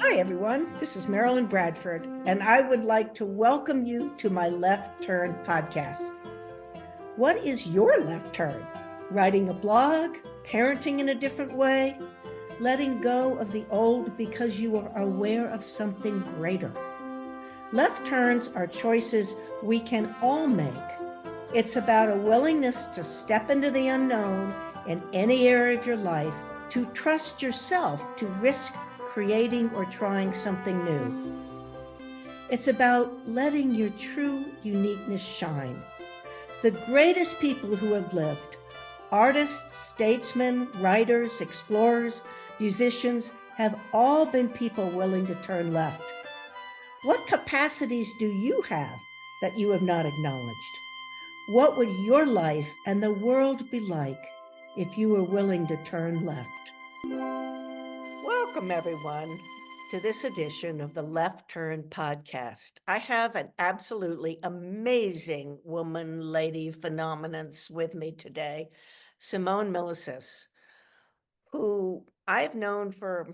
Hi, everyone. This is Marilyn Bradford, and I would like to welcome you to my Left Turn podcast. What is your left turn? Writing a blog, parenting in a different way, letting go of the old because you are aware of something greater. Left turns are choices we can all make. It's about a willingness to step into the unknown in any area of your life, to trust yourself, to risk creating or trying something new. It's about letting your true uniqueness shine. The greatest people who have lived, artists, statesmen, writers, explorers, musicians, have all been people willing to turn left. What capacities do you have that you have not acknowledged? What would your life and the world be like if you were willing to turn left? Welcome, everyone, to this edition of the Left Turn podcast. I have an absolutely amazing woman, lady, phenomenons with me today, Simone Milasas, who I've known for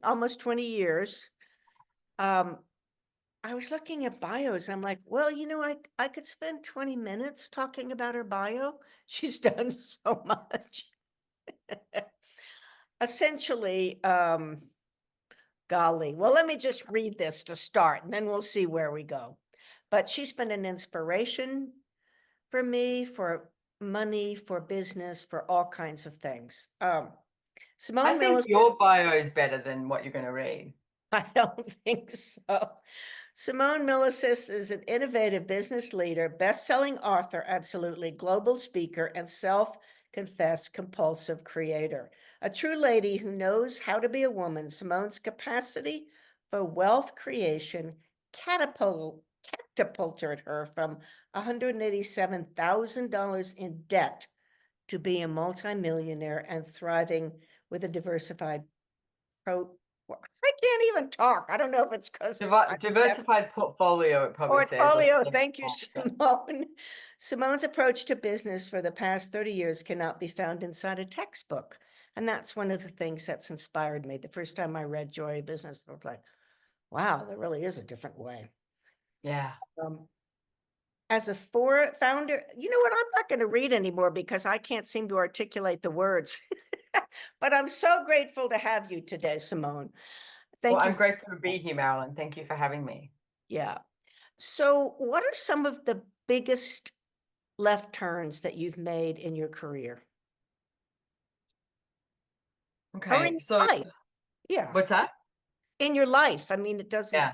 almost 20 years. I was looking at bios. I'm like, well, I could spend 20 minutes talking about her bio. She's done so much. Essentially, golly, well, let me just read this to start, and then we'll see where we go. But she's been an inspiration for me, for money, for business, for all kinds of things. Simone I think Millicent, your bio is better than what you're going to read. I don't think so. Simone Milasas is an innovative business leader, best-selling author, absolutely global speaker, and self-confessed compulsive creator. A true lady who knows how to be a woman. Simone's capacity for wealth creation catapulted her from $187,000 in debt to be a multimillionaire and thriving with a diversified I can't even talk. I don't know if it's because Diversified portfolio, it probably says. portfolio. Thank you, Simone. Simone's approach to business for the past 30 years cannot be found inside a textbook. And that's one of the things that's inspired me. The first time I read Joy of Business, I was like, wow, there really is a different way. Yeah. As a founder, you know what? I'm not going to read anymore because I can't seem to articulate the words. But I'm so grateful to have you today, Simone. Thank you. I'm grateful to be here, Marilyn. Thank you for having me. Yeah. So, what are some of the biggest left turns that you've made in your career? Or in Okay, your so life? Yeah. what's that? In your life. I mean, it doesn't. Yeah.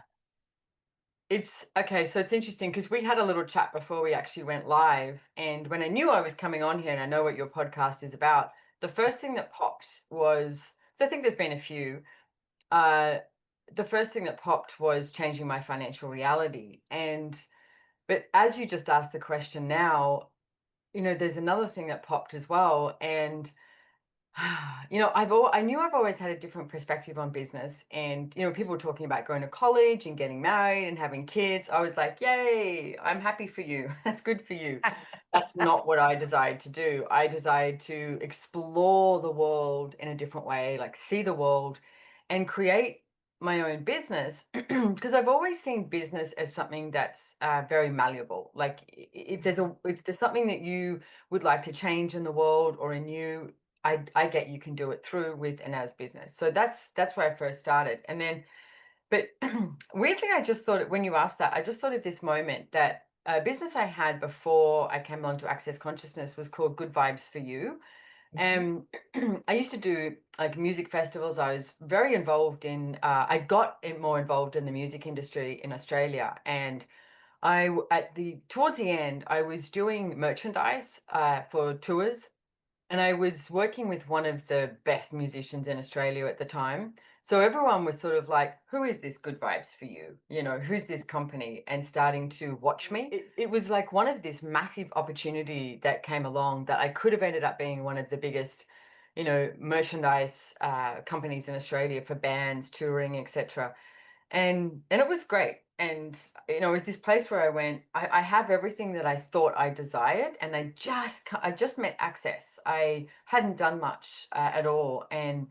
It's okay. So it's interesting because we had a little chat before we actually went live. And when I knew I was coming on here and I know what your podcast is about, the first thing that popped was, so I think there's been a few. The first thing that popped was changing my financial reality. But as you just asked the question now, there's another thing that popped as well. And I knew I've always had a different perspective on business, and people were talking about going to college and getting married and having kids. I was like, yay, I'm happy for you. That's good for you. That's not what I desired to do. I desired to explore the world in a different way, like see the world and create my own business because I've always seen business as something that's very malleable. Like if there's something that you would like to change in the world or in you, I get you can do it through with and as business. So that's where I first started. And then, but weirdly, I just thought when you asked that, I just thought of this moment that a business I had before I came on to Access Consciousness was called Good Vibes for You. And I used to do like music festivals. I was very involved in, I got more involved in the music industry in Australia. And towards the end, I was doing merchandise for tours, and I was working with one of the best musicians in Australia at the time. So everyone was sort of like, who is this Good Vibes for You? Who's this company? And starting to watch me. It was like one of this massive opportunity that came along that I could have ended up being one of the biggest, merchandise companies in Australia for bands, touring, etc. And it was great. And it was this place where I went, I have everything that I thought I desired, and I just met Access. I hadn't done much at all. And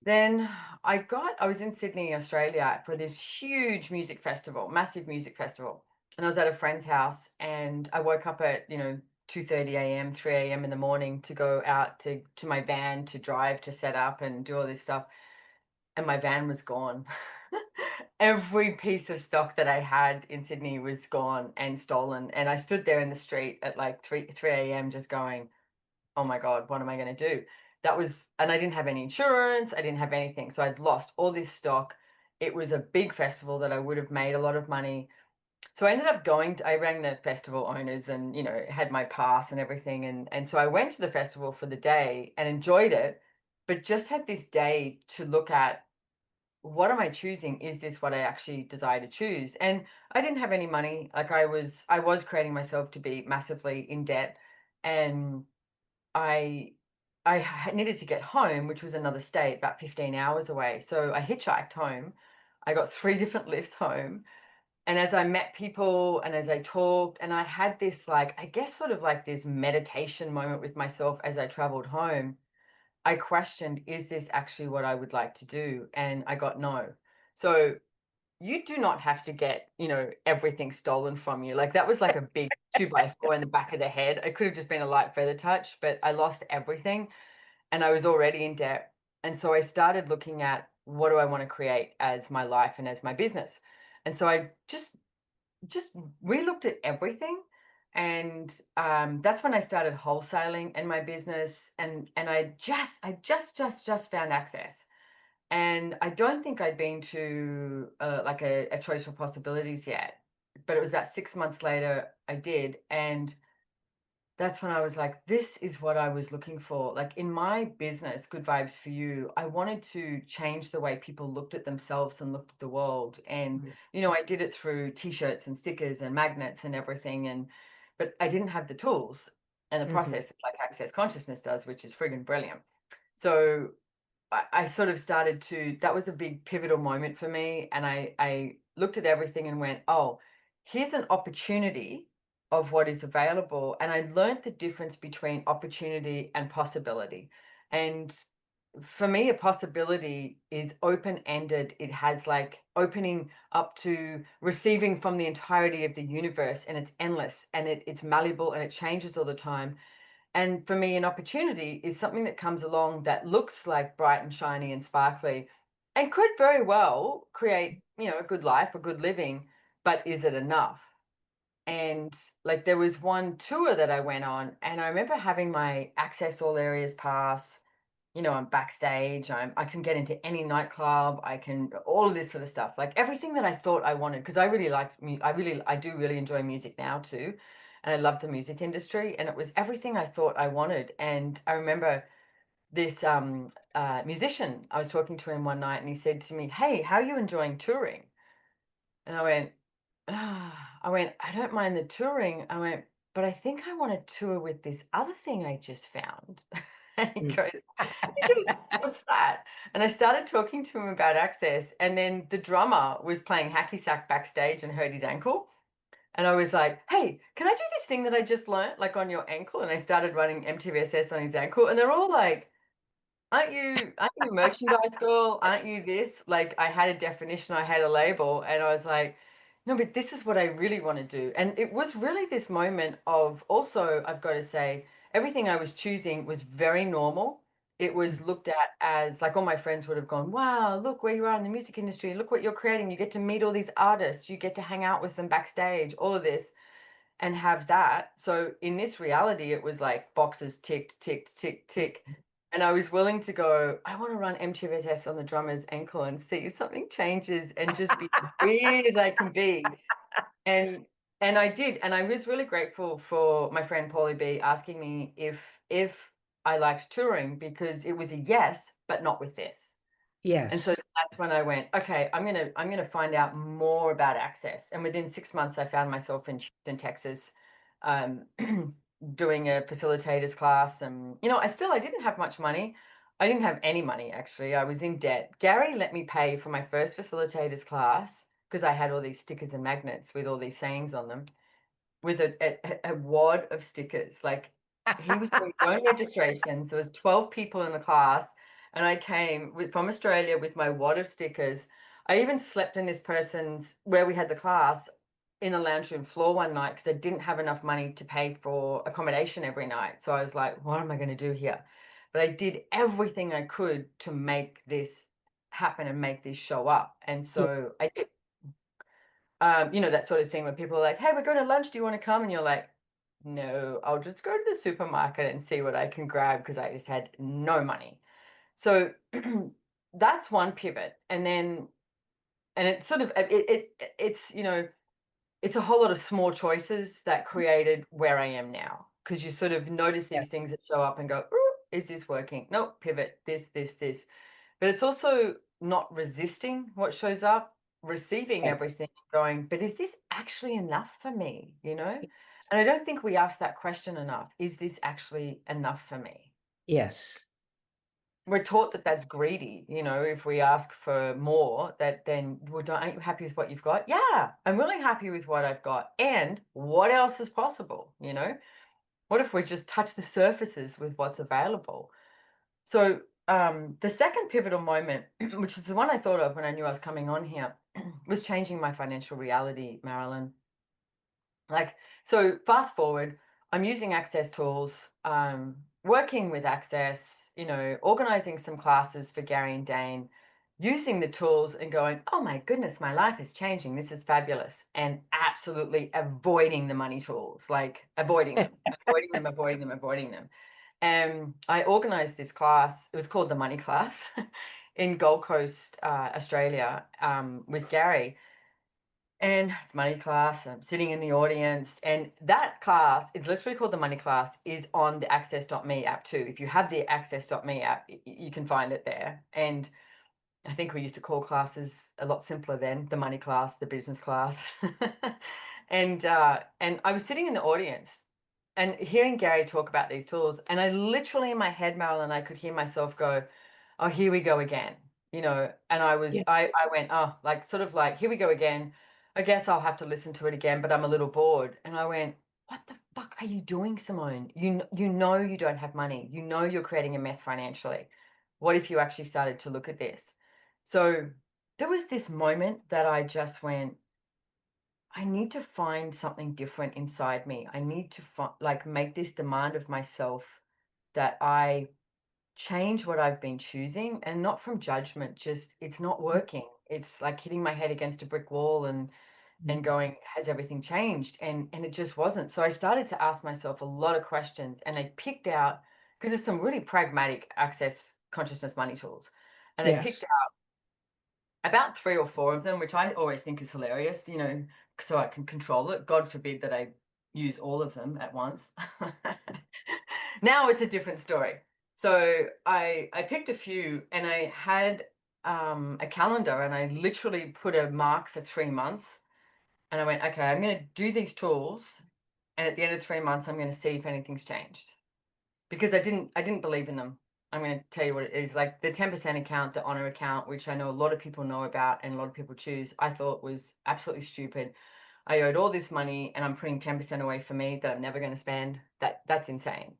then I was in Sydney, Australia for this huge music festival, massive music festival. And I was at a friend's house and I woke up at, 2:30 a.m., 3 a.m. in the morning to go out to my van to drive, to set up and do all this stuff. And my van was gone. Every piece of stock that I had in Sydney was gone and stolen. And I stood there in the street at like 3 a.m. just going, oh my God, what am I going to do? And I didn't have any insurance. I didn't have anything. So I'd lost all this stock. It was a big festival that I would have made a lot of money. So I ended up I rang the festival owners and, had my pass and everything. And so I went to the festival for the day and enjoyed it, but just had this day to look at, what am I choosing? Is this what I actually desire to choose? And I didn't have any money. Like I was creating myself to be massively in debt. And I needed to get home, which was another state, about 15 hours away. So I hitchhiked home. I got 3 different lifts home. And as I met people and as I talked, and I had this, like, I guess sort of like this meditation moment with myself as I traveled home, I questioned, is this actually what I would like to do? And I got no. So you do not have to get, everything stolen from you. Like that was like a big 2x4 in the back of the head. It could have just been a light feather touch, but I lost everything and I was already in debt. And so I started looking at, what do I want to create as my life and as my business? And so I just re-looked at everything. And that's when I started wholesaling in my business. And I just found access. And I don't think I'd been to like a choice for possibilities yet, but it was about 6 months later I did. And that's when I was like, this is what I was looking for. Like in my business, Good Vibes for You, I wanted to change the way people looked at themselves and looked at the world. And, I did it through t-shirts and stickers and magnets and everything. But I didn't have the tools and the Mhm. process like Access Consciousness does, which is friggin' brilliant. So I sort of started that was a big pivotal moment for me. And I looked at everything and went, oh, here's an opportunity of what is available. And I learned the difference between opportunity and possibility. And for me, a possibility is open-ended. It has like opening up to receiving from the entirety of the universe, and it's endless and it's malleable and it changes all the time. And for me, an opportunity is something that comes along that looks like bright and shiny and sparkly and could very well create, a good life, a good living, but is it enough? And like there was one tour that I went on, and I remember having my Access All Areas pass. I'm backstage. I can get into any nightclub. I can all of this sort of stuff. Like everything that I thought I wanted, because I really liked me. I do really enjoy music now too, and I love the music industry. And it was everything I thought I wanted. And I remember this musician. I was talking to him one night, and he said to me, "Hey, how are you enjoying touring?" And I went, I don't mind the touring. I went, but I think I want to tour with this other thing I just found. And Mm. he goes, what's that? And I started talking to him about Access. And then the drummer was playing hacky sack backstage and hurt his ankle. And I was like, hey, can I do this thing that I just learned, like on your ankle? And I started running MTVSS on his ankle. And they're all like, aren't you merchandise girl? Aren't you this? Like I had a definition, I had a label, and I was like, no, but this is what I really want to do. And it was really this moment of also, I've got to say, everything I was choosing was very normal. It was looked at as like all my friends would have gone, wow, look where you are in the music industry. Look what you're creating. You get to meet all these artists. You get to hang out with them backstage, all of this and have that. So in this reality, it was like boxes ticked, ticked, tick, tick. And I was willing to go, I want to run MTVSS on the drummer's ankle and see if something changes and just be as weird as I can be. And and I did. And I was really grateful for my friend Paulie B asking me if I liked touring, because it was a yes, but not with this. And so Yes. that's when I went, okay, I'm gonna find out more about Access. And within 6 months, I found myself in Houston, Texas, um, doing a facilitators class. And I didn't have much money. I didn't have any money actually. I was in debt. Gary let me pay for my first facilitators class because I had all these stickers and magnets with all these sayings on them, with a wad of stickers. Like he was doing his own registrations. There was 12 people in the class, and I came from Australia with my wad of stickers. I even slept in this person's where we had the class in the lounge room floor one night because I didn't have enough money to pay for accommodation every night. So I was like, what am I going to do here? But I did everything I could to make this happen and make this show up. And Yeah. so I did. That sort of thing where people are like, hey, we're going to lunch. Do you want to come? And you're like, no, I'll just go to the supermarket and see what I can grab because I just had no money. So that's one pivot. And it's sort of, it's a whole lot of small choices that created where I am now. Because you sort of notice these Yes. things that show up and go, "Ooh, is this working? Nope, pivot, this. But it's also not resisting what shows up, receiving Yes. everything, going, but is this actually enough for me? And I don't think we ask that question enough. Is this actually enough for me? Yes. We're taught that that's greedy. If we ask for more, that then, well, aren't you happy with what you've got? Yeah, I'm really happy with what I've got. And what else is possible? What if we just touch the surfaces with what's available? So the second pivotal moment, which is the one I thought of when I knew I was coming on here, was changing my financial reality, Marilyn. Like, so fast forward, I'm using Access tools, working with Access, organizing some classes for Gary and Dane, using the tools and going, oh my goodness, my life is changing. This is fabulous. And absolutely avoiding the money tools, like avoiding them, avoiding them, avoiding them, avoiding them. And I organized this class. It was called the Money Class in Gold Coast, Australia, with Gary. And it's money class. I'm sitting in the audience, and that class, it's literally called the money class, is on the access.me app too. If you have the access.me app, you can find it there. And I think we used to call classes a lot simpler then, the money class, the business class. And I was sitting in the audience and hearing Gary talk about these tools, and I literally in my head, Marilyn, I could hear myself go, oh, here we go again, and Yeah. I went, oh, like sort of like, here we go again. I guess I'll have to listen to it again, but I'm a little bored. And I went, what the fuck are you doing, Simone? You know you don't have money. You know you're creating a mess financially. What if you actually started to look at this? So there was this moment that I just went, I need to find something different inside me. I need to like make this demand of myself that I change what I've been choosing, and not from judgment, just it's not working. It's like hitting my head against a brick wall and Mhm. going, has everything changed? And it just wasn't. So I started to ask myself a lot of questions, and I picked out, because there's some really pragmatic access consciousness money tools. And I picked Yes. about 3 or 4 of them, which I always think is hilarious, so I can control it. God forbid that I use all of them at once. Now it's a different story. So I picked a few, and I had a calendar, and I literally put a mark for 3 months. And I went, okay, I'm going to do these tools, and at the end of 3 months, I'm going to see if anything's changed, because I didn't believe in them. I'm going to tell you what it is. Like the 10% account, the honor account, which I know a lot of people know about and a lot of people choose, I thought was absolutely stupid. I owed all this money and I'm putting 10% away for me that I'm never going to spend. That's insane.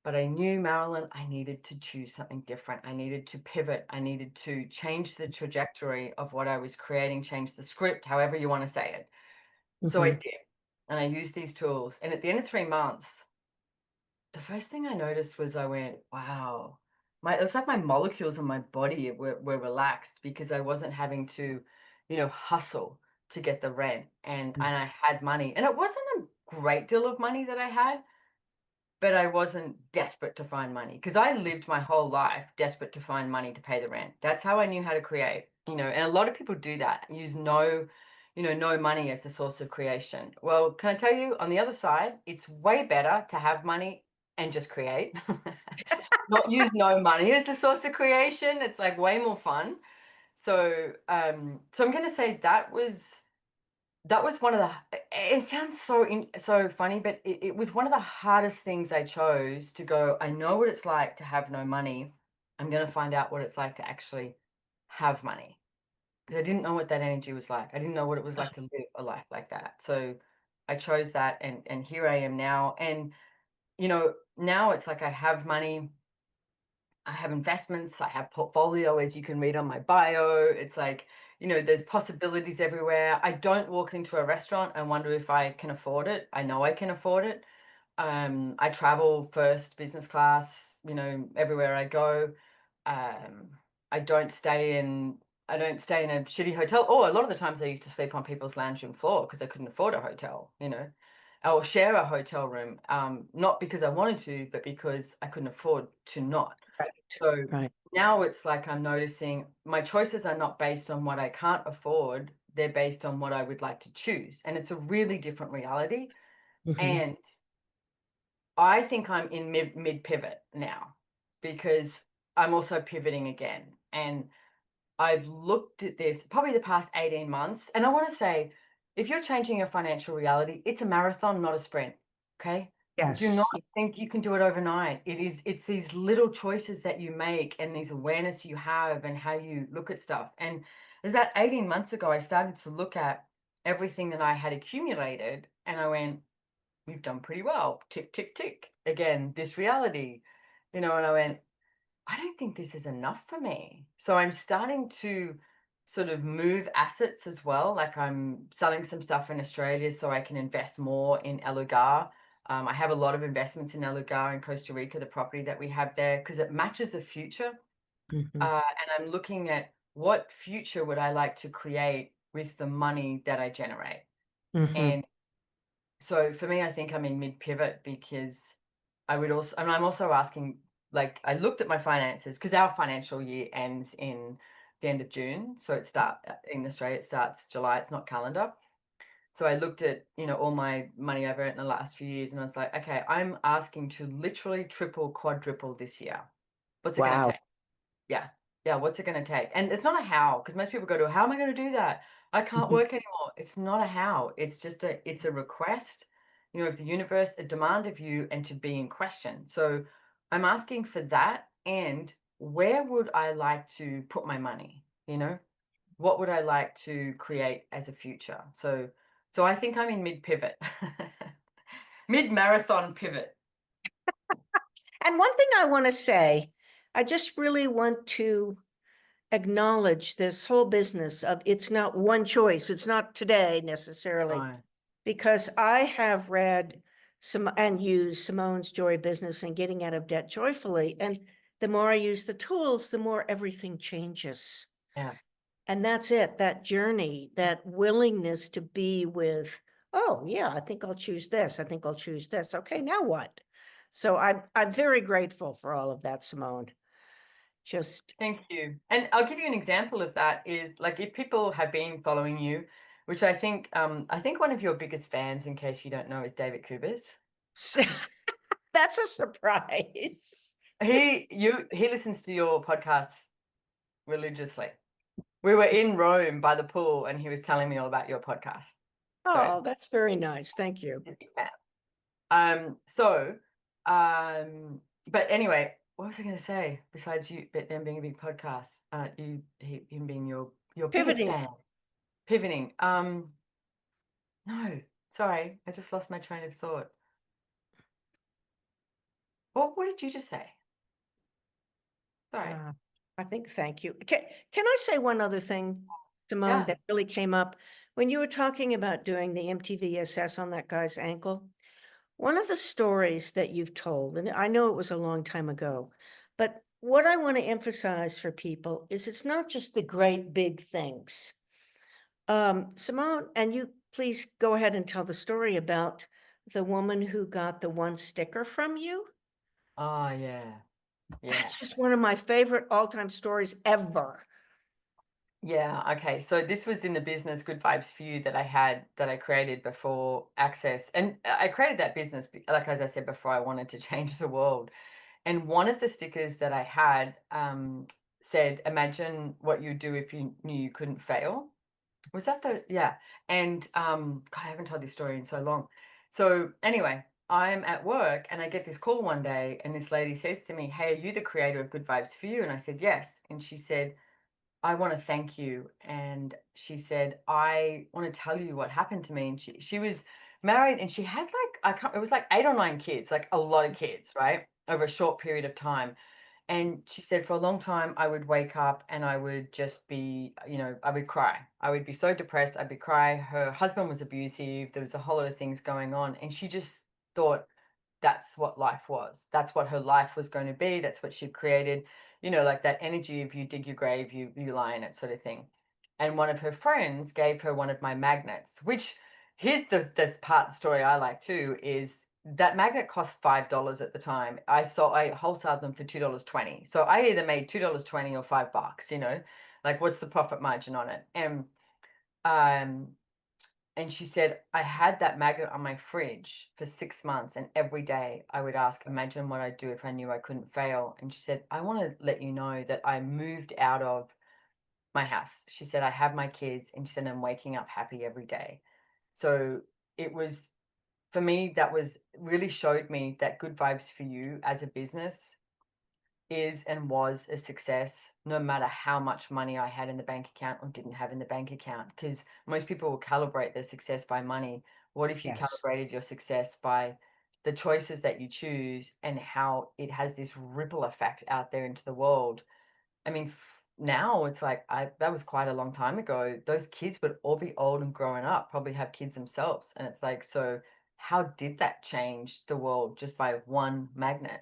But I knew, Marilyn, I needed to choose something different. I needed to pivot. I needed to change the trajectory of what I was creating, change the script, however you want to say it. So I Hmm. did. And I used these tools. And at the end of 3 months, the first thing I noticed was I went, wow, it's like my molecules in my body were relaxed, because I wasn't having to, hustle to get the rent, and I had money. And it wasn't a great deal of money that I had, but I wasn't desperate to find money, because I lived my whole life desperate to find money to pay the rent. That's how I knew how to create, and a lot of people do that, use no money as the source of creation. Well, can I tell you, on the other side, it's way better to have money and just create, not use no money as the source of creation. It's like way more fun. So I'm going to say that was one of the, it sounds so funny, but it was one of the hardest things I chose to go, I know what it's like to have no money. I'm going to find out what it's like to actually have money. Because I didn't know what that energy was like. I didn't know what it was like to live a life like that. So I chose that, and here I am now. And now it's like I have money. I have investments, I have portfolio, as you can read on my bio. It's like, there's possibilities everywhere. I don't walk into a restaurant and wonder if I can afford it. I know I can afford it. I travel first business class, everywhere I go. Um, I don't stay in I don't stay in a shitty hotel. Or a lot of the times I used to sleep on people's lounge room floor because I couldn't afford a hotel, or share a hotel room. Not because I wanted to, but because I couldn't afford to not. Right. So Right. now it's like I'm noticing my choices are not based on what I can't afford. They're based on what I would like to choose. And it's a really different reality. Hmm. And I think I'm in mid pivot now because I'm also pivoting again. And I've looked at this probably the past 18 months. And I want to say, if you're changing your financial reality, it's a marathon, not a sprint. Okay. Do not Yes. think you can do it overnight. It's these little choices that you make and these awareness you have and how you look at stuff. And it was about 18 months ago, I started to look at everything that I had accumulated and I went, we've done pretty well. Tick, tick, tick. Again, this reality, and I went, I don't think this is enough for me. So I'm starting to sort of move assets as well. Like I'm selling some stuff in Australia so I can invest more in El Lugar. I have a lot of investments in El Lugar in Costa Rica, the property that we have there, because it matches the future. Hmm. And I'm looking at what future would I like to create with the money that I generate. Hmm. And so for me, I think I'm in mid pivot because and I'm also asking, like, I looked at my finances because our financial year ends in the end of June. So in Australia, it starts July, it's not calendar. So I looked at, all my money I've earned in the last few years and I was like, okay, I'm asking to literally triple, quadruple this year. What's it going to Wow. take? Yeah. Yeah. What's it going to take? And it's not a how, because most people go to, how am I going to do that? I can't Mhm. work anymore. It's not a how. It's a request, of the universe, a demand of you and to be in question. So I'm asking for that. And where would I like to put my money? What would I like to create as a future? So I think I'm in mid pivot, mid marathon pivot. And one thing I want to say, I just really want to acknowledge this whole business of it's not one choice. It's not today necessarily, Right. because I have read some and used Simone's Joy Business and Getting Out of Debt Joyfully. And the more I use the tools, the more everything changes. Yeah. And that's it, that journey, that willingness to be with, oh, yeah, I think I'll choose this. I think I'll choose this. Okay, now what? So I'm very grateful for all of that, Simone. Just Thank you. And I'll give you an example of that is like if people have been following you, which I think one of your biggest fans, in case you don't know, is David Kubis. that's a surprise. He listens to your podcast religiously. We were in Rome by the pool and he was telling me all about your podcast. So Oh, that's very nice. Thank you. he's a big fan. So but anyway, what was I gonna say besides but them being a big podcast? Him being your biggest Pivoting. fan. Pivoting. No, sorry, I just lost my train of thought. What did you just say? Sorry. I think thank you. Can I say one other thing, Simone, Yeah. that really came up when you were talking about doing the MTVSS on that guy's ankle? One of the stories that you've told, and I know it was a long time ago, but what I want to emphasize for people is it's not just the great big things. Simone, and you please go ahead and tell the story about the woman who got the one sticker from you. Oh, yeah. Yeah. That's just one of my favorite all-time stories ever. Yeah. Okay. So this was in the business Good Vibes for You that I created before Access. And I created that business, like as I said before, I wanted to change the world. And one of the stickers that I had said, imagine what you'd do if you knew you couldn't fail. Was that yeah. And God, I haven't told this story in so long. So anyway, I'm at work and I get this call one day and this lady says to me, "Hey, are you the creator of Good Vibes for You?" And I said, "Yes." And she said, "I want to thank you." And she said, "I want to tell you what happened to me." And she was married and she had like it was like 8 or 9 kids, like a lot of kids, right? Over a short period of time. And she said for a long time, I would wake up and I would just be, I would cry. I would be so depressed. I'd be cry. Her husband was abusive. There was a whole lot of things going on. And she just thought that's what life was. That's what her life was going to be. That's what she created. Like that energy of you dig your grave, you lie in it sort of thing. And one of her friends gave her one of my magnets, which here's the part of the story I like too, is that magnet cost $5 at the time. I wholesaled them for $2.20. So I either made $2.20 or $5, like what's the profit margin on it? Um, and she said, I had that magnet on my fridge for 6 months, and every day I would ask, imagine what I'd do if I knew I couldn't fail. And she said, I want to let you know that I moved out of my house. She said, I have my kids, and she said, I'm waking up happy every day. So it was, for me, that was really showed me that Good Vibes for You as a business is and was a success, no matter how much money I had in the bank account or didn't have in the bank account. Because most people will calibrate their success by money. What if you Yes. calibrated your success by the choices that you choose and how it has this ripple effect out there into the world? I mean, now it's like that was quite a long time ago. Those kids would all be old and growing up, probably have kids themselves. And it's like, so how did that change the world just by one magnet?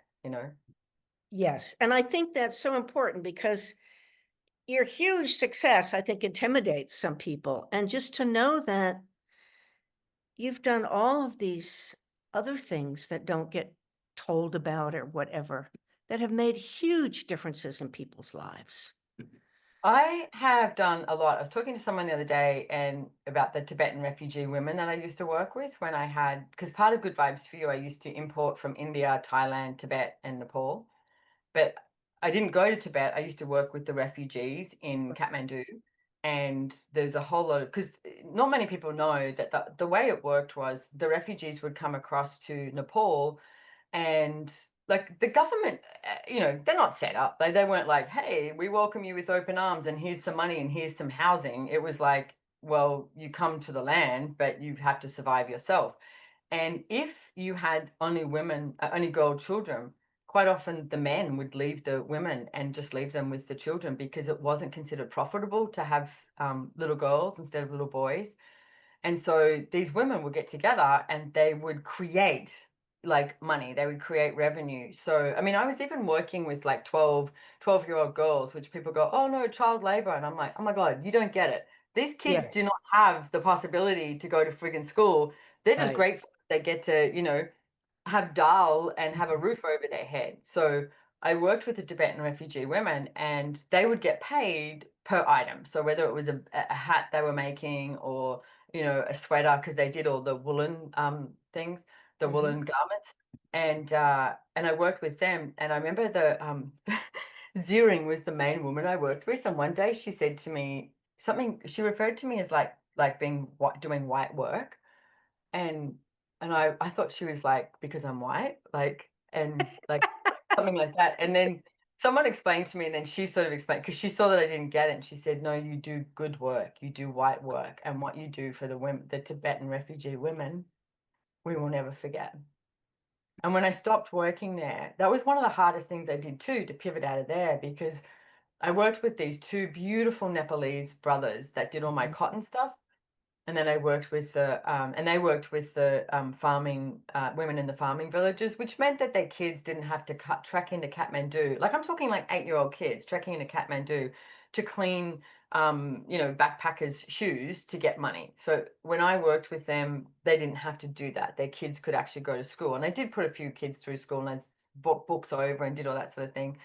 Yes. And I think that's so important because your huge success, I think, intimidates some people. And just to know that you've done all of these other things that don't get told about or whatever that have made huge differences in people's lives. I have done a lot. I was talking to someone the other day and about the Tibetan refugee women that I used to work with when I had, because part of Good Vibes for You, I used to import from India, Thailand, Tibet, and Nepal. But I didn't go to Tibet. I used to work with the refugees in Kathmandu. And there's a whole lot of, because not many people know that the way it worked was the refugees would come across to Nepal, and like the government, they're not set up. They weren't like, hey, we welcome you with open arms and here's some money and here's some housing. It was like, well, you come to the land, but you have to survive yourself. And if you had only women, only girl children, quite often the men would leave the women and just leave them with the children because it wasn't considered profitable to have little girls instead of little boys. And so these women would get together and they would create like money, they would create revenue. So, I mean, I was even working with like 12-year-old girls, which people go, oh no, child labor. And I'm like, oh my God, you don't get it. These kids do Yes. not have the possibility to go to friggin' school. They're just Right. grateful they get to, have dal and have a Mhm. roof over their head. So I worked with the Tibetan refugee women and they would get paid per item. So whether it was a hat they were making or, a sweater, because they did all the woolen things, the Mhm. woolen garments. And I worked with them. And I remember the Ziring was the main woman I worked with. And one day she said to me something, she referred to me as like being doing white work, and I thought she was like, because I'm white, like, and like something like that. And then someone explained to me, and then she sort of explained, because she saw that I didn't get it, and she said, no, you do good work, you do white work, and what you do for the women, the Tibetan refugee women, we will never forget. And when I stopped working there, that was one of the hardest things I did too, to pivot out of there, because I worked with these two beautiful Nepalese brothers that did all my Mhm. cotton stuff. And then I worked with and they worked with the farming women in the farming villages, which meant that their kids didn't have to trek into Kathmandu. Like I'm talking like 8-year-old kids trekking into Kathmandu to clean, backpackers' shoes to get money. So when I worked with them, they didn't have to do that. Their kids could actually go to school. And I did put a few kids through school and I bought books over and did all that sort of thing.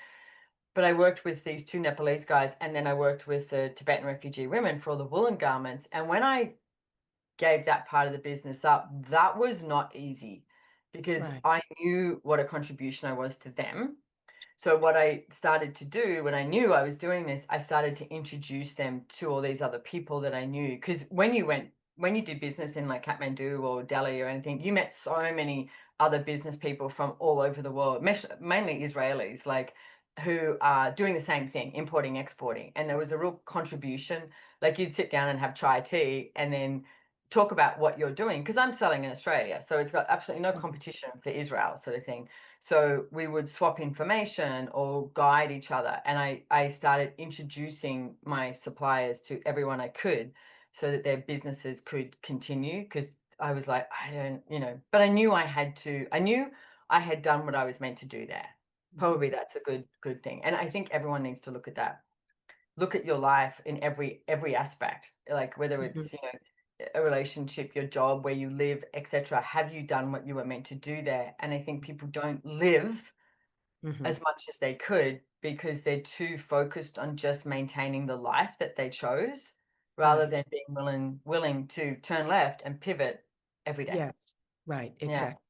But I worked with these two Nepalese guys, and then I worked with the Tibetan refugee women for all the woolen garments. And when I gave that part of the business up, that was not easy because Right. I knew what a contribution I was to them. So what I started to do when I knew I was doing this, I started to introduce them to all these other people that I knew. Because when you did business in like Kathmandu or Delhi or anything, you met so many other business people from all over the world, mainly Israelis, like who are doing the same thing, importing, exporting. And there was a real contribution. Like you'd sit down and have chai tea, and then talk about what you're doing, because I'm selling in Australia, so it's got absolutely no competition for Israel, sort of thing. So we would swap information or guide each other, and I started introducing my suppliers to everyone I could, so that their businesses could continue. Because I was like, I don't, but I knew I had to. I knew I had done what I was meant to do there. Probably that's a good thing, and I think everyone needs to look at that. Look at your life in every aspect, like whether Mhm. it's a relationship, your job, where you live, etc. Have you done what you were meant to do there? And I think people don't live Mhm. as much as they could because they're too focused on just maintaining the life that they chose, rather Right. than being willing to turn left and pivot every day. Yes. Right. Yeah. Exactly.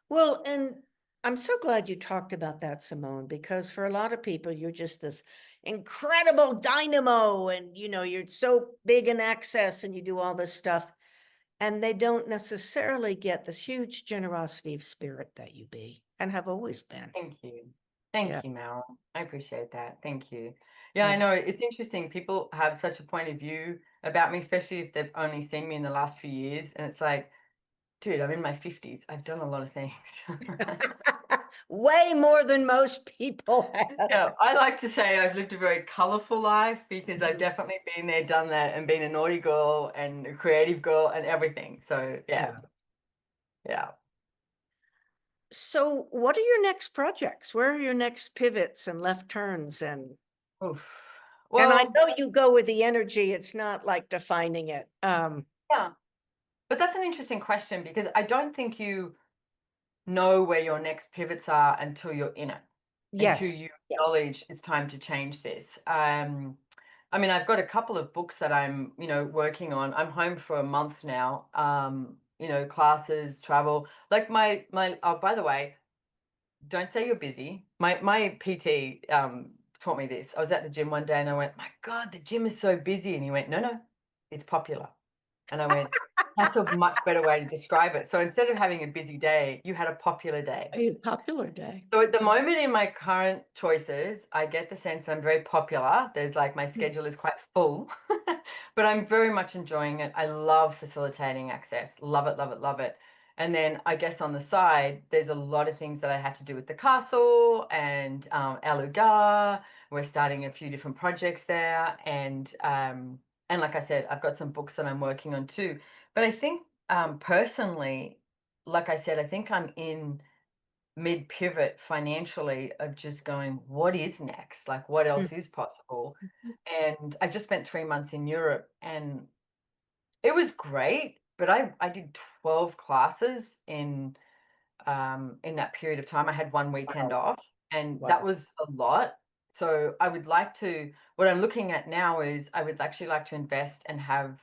Well, and I'm so glad you talked about that, Simone, because for a lot of people, you're just this incredible dynamo and you're so big in access and you do all this stuff. And they don't necessarily get this huge generosity of spirit that you be and have always been. Thank you. Yeah. Thank you, Meryl. I appreciate that. Thank you. Yeah, I Abs- know it's interesting. People have such a point of view about me, especially if they've only seen me in the last few years. And it's like, dude, I'm in my 50s. I've done a lot of things. Way more than most people have. Yeah, I like to say I've lived a very colorful life because I've Mhm. definitely been there, done that, and been a naughty girl and a creative girl and everything. So yeah, Yeah. yeah. So, what are your next projects? Where are your next pivots and left turns? Oof. And I Well, know you go with the energy. It's not like defining it. yeah, but that's an interesting question because I don't think you know where your next pivots are until you're in it, until Yes. you Yes. acknowledge it's time to change this. I mean, I've got a couple of books that I'm, working on. I'm home for a month now. Classes, travel. Like my oh, by the way, don't say you're busy. My PT taught me this. I was at the gym one day and I went, "My God, the gym is so busy." And he went, "No, no, it's popular." And I went, "That's a much better way to describe it." So instead of having a busy day, you had a popular day. A popular day. So at the moment in my current choices, I get the sense I'm very popular. There's like my schedule is quite full, but I'm very much enjoying it. I love facilitating access. Love it, love it, love it. And then I guess on the side, there's a lot of things that I have to do with the castle and Alugar. We're starting a few different projects there, and like I said, I've got some books that I'm working on too. But I think personally, like I said, I think I'm in mid pivot financially of just going, what is next? Like, what else is possible? And I just spent 3 months in Europe and it was great, but I did 12 classes in that period of time. I had one weekend Wow. off, and that Wow. was a lot. So I would like to, what I'm looking at now is I would actually like to invest and have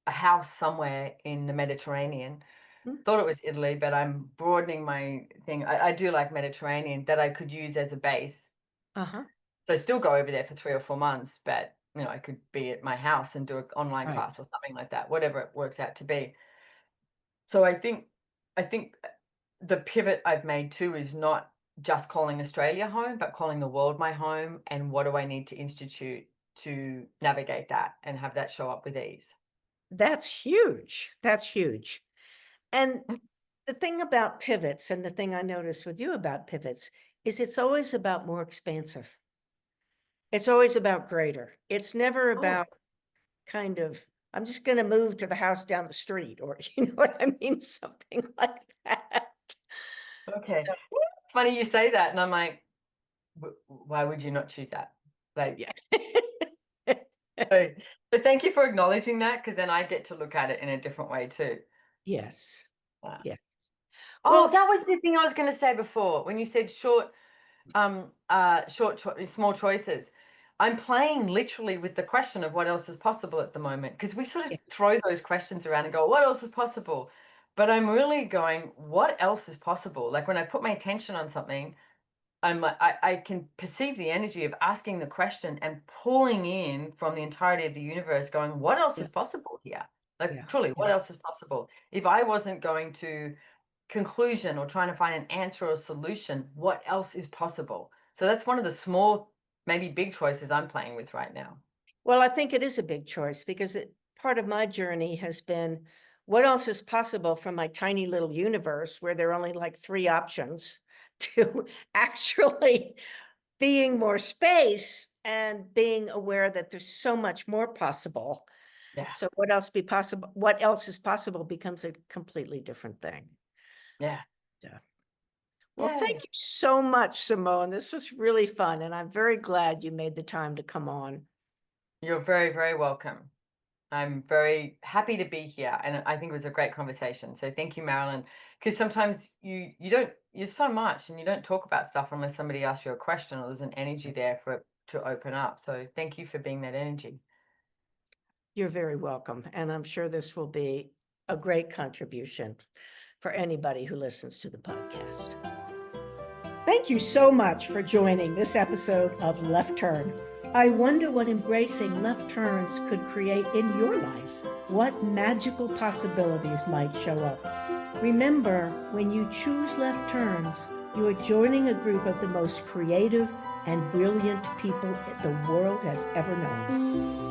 a house somewhere in the Mediterranean. Mm. Thought it was Italy, but I'm broadening my thing. I do like Mediterranean that I could use as a base. Uh-huh. So still go over there for 3 or 4 months, but I could be at my house and do an online Right. class or something like that, whatever it works out to be. So I think the pivot I've made too is not just calling Australia home, but calling the world my home. And what do I need to institute to navigate that and have that show up with ease? That's huge. That's huge. And the thing about pivots, and the thing I notice with you about pivots, is it's always about more expansive. It's always about greater. It's never Oh, about kind of, I'm just going to move to the house down the street, or you know what I mean? Something like that. okay. It's funny you say that, and I'm like, why would you not choose that? Like, Yeah. so, but thank you for acknowledging that because then I get to look at it in a different way too. Yes. Yeah. Yeah. Oh, Well, that was the thing I was going to say before when you said small choices. I'm playing literally with the question of what else is possible at the moment because we sort of yeah, throw those questions around and go, what else is possible? But I'm really going, what else is possible? Like when I put my attention on something, I'm like, I can perceive the energy of asking the question and pulling in from the entirety of the universe, going, what else yeah, is possible here? Like yeah, truly, what yeah. else is possible? If I wasn't going to conclusion or trying to find an answer or a solution, what else is possible? So that's one of the small, maybe big choices I'm playing with right now. Well, I think it is a big choice because part of my journey has been what else is possible from my tiny little universe where there are only like 3 options to actually being more space and being aware that there's so much more possible. Yeah. So what else is possible becomes a completely different thing. Yeah. Yeah. Well, Yay. thank you so much, Simone. This was really fun, and I'm very glad you made the time to come on. You're very, very welcome. I'm very happy to be here, and I think it was a great conversation. So thank you, Marilyn. Because sometimes you're so much, and you don't talk about stuff unless somebody asks you a question or there's an energy there for it to open up. So thank you for being that energy. You're very welcome, and I'm sure this will be a great contribution for anybody who listens to the podcast. Thank you so much for joining this episode of Left Turn. I wonder what embracing left turns could create in your life. What magical possibilities might show up. Remember, when you choose left turns, you are joining a group of the most creative and brilliant people the world has ever known.